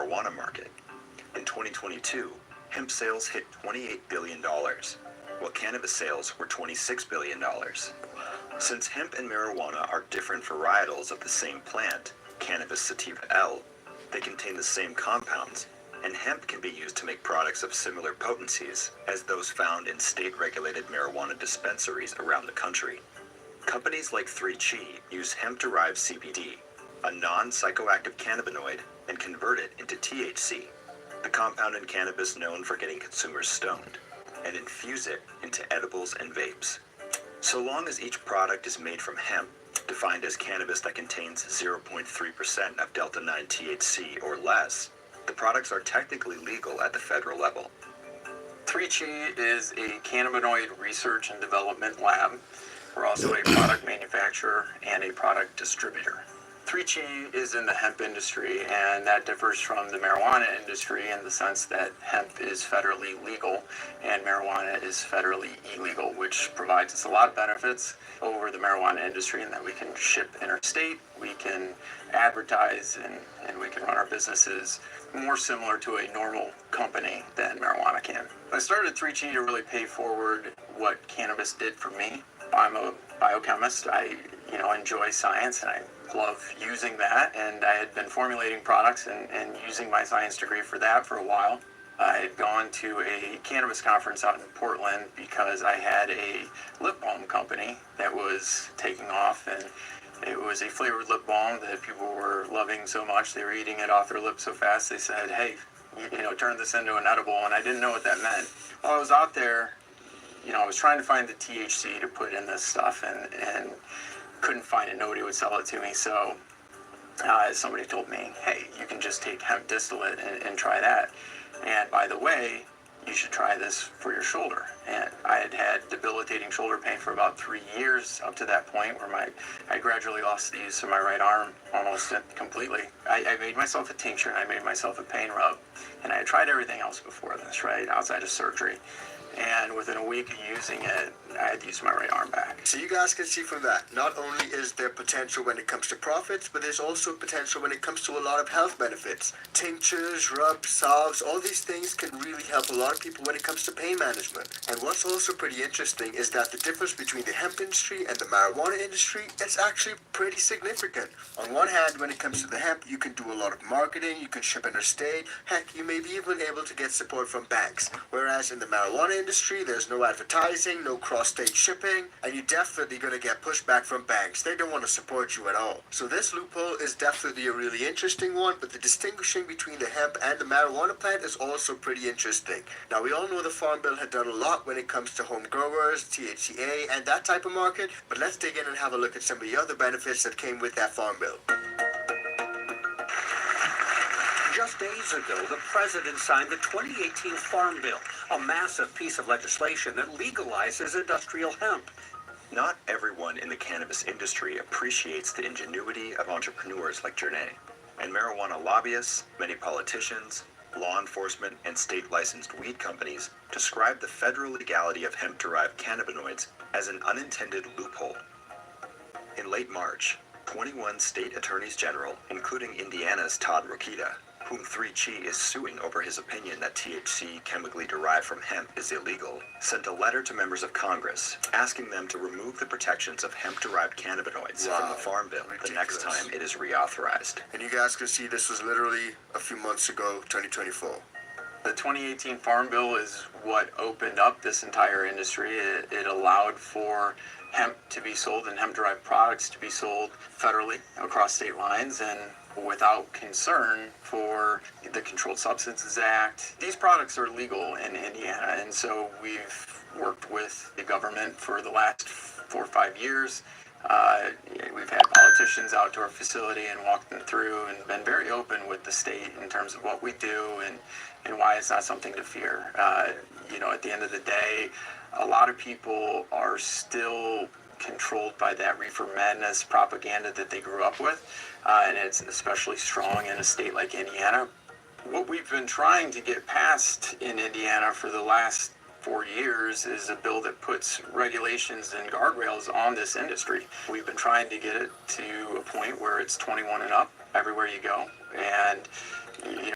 marijuana market. In 2022, hemp sales hit $28 billion, while cannabis sales were $26 billion. Since hemp and marijuana are different varietals of the same plant, cannabis sativa L, they contain the same compounds, and hemp can be used to make products of similar potencies as those found in state-regulated marijuana dispensaries around the country. Companies like 3Chi use hemp-derived CBD, a non-psychoactive cannabinoid, and convert it into THC, the compound in cannabis known for getting consumers stoned, and infuse it into edibles and vapes. So long as each product is made from hemp, defined as cannabis that contains 0.3% of delta-9 THC or less, the products are technically legal at the federal level. 3Chi is a cannabinoid research and development lab. We're also a product manufacturer and a product distributor. 3Chi is in the hemp industry, and that differs from the marijuana industry in the sense that hemp is federally legal and marijuana is federally illegal, which provides us a lot of benefits over the marijuana industry in that we can ship interstate, we can advertise, and we can run our businesses more similar to a normal company than marijuana can. I started 3Chi to really pay forward what cannabis did for me. I'm a biochemist. I enjoy science, and I love using that, and I had been formulating products and using my science degree for that for a while. I had gone to a cannabis conference out in Portland because I had a lip balm company that was taking off, and it was a flavored lip balm that people were loving so much. They were eating it off their lips so fast they said, hey, turn this into an edible, and I didn't know what that meant. While I was out there, I was trying to find the THC to put in this stuff and couldn't find it. Nobody would sell it to me. So somebody told me, hey, you can just take hemp distillate and try that. And by the way, you should try this for your shoulder. And I had had debilitating shoulder pain for about 3 years up to that point where I gradually lost the use of my right arm almost completely. I made myself a tincture and I made myself a pain rub. And I had tried everything else before this, right, outside of surgery. And within a week of using it, I had used my right arm back. So you guys can see from that, not only is there potential when it comes to profits, but there's also potential when it comes to a lot of health benefits. Tinctures, rubs, salves, all these things can really help a lot of people when it comes to pain management. And what's also pretty interesting is that the difference between the hemp industry and the marijuana industry is actually pretty significant. On one hand, when it comes to the hemp, you can do a lot of marketing, you can ship interstate, heck, you may be even able to get support from banks. Whereas in the marijuana industry, there's no advertising, no cross-state shipping, and you're definitely going to get pushback from banks. They don't want to support you at all. So this loophole is definitely a really interesting one, but the distinguishing between the hemp and the marijuana plant is also pretty interesting. Now, we all know the Farm Bill had done a lot when it comes to home growers, THCA, and that type of market, but let's dig in and have a look at some of the other benefits that came with that Farm Bill. Just days ago, the president signed the 2018 Farm Bill, a massive piece of legislation that legalizes industrial hemp. Not everyone in the cannabis industry appreciates the ingenuity of entrepreneurs like Jernay. And marijuana lobbyists, many politicians, law enforcement, and state-licensed weed companies describe the federal legality of hemp-derived cannabinoids as an unintended loophole. In late March, 21 state attorneys general, including Indiana's Todd Rokita, whom 3Chi is suing over his opinion that THC chemically derived from hemp is illegal, sent a letter to members of Congress asking them to remove the protections of hemp-derived cannabinoids from the Farm Bill the next time it is reauthorized. And you guys can see this was literally a few months ago, 2024. The 2018 Farm Bill is what opened up this entire industry. It allowed for hemp to be sold and hemp-derived products to be sold federally across state lines and without concern for the Controlled Substances Act. These products are legal in Indiana, and so we've worked with the government for the last 4 or 5 years. We've had politicians out to our facility and walked them through and been very open with the state in terms of what we do and why it's not something to fear. At the end of the day, a lot of people are still controlled by that reefer madness propaganda that they grew up with, and it's especially strong in a state like Indiana. What we've been trying to get passed in Indiana for the last 4 years is a bill that puts regulations and guardrails on this industry. We've been trying to get it to a point where it's 21 and up everywhere you go, and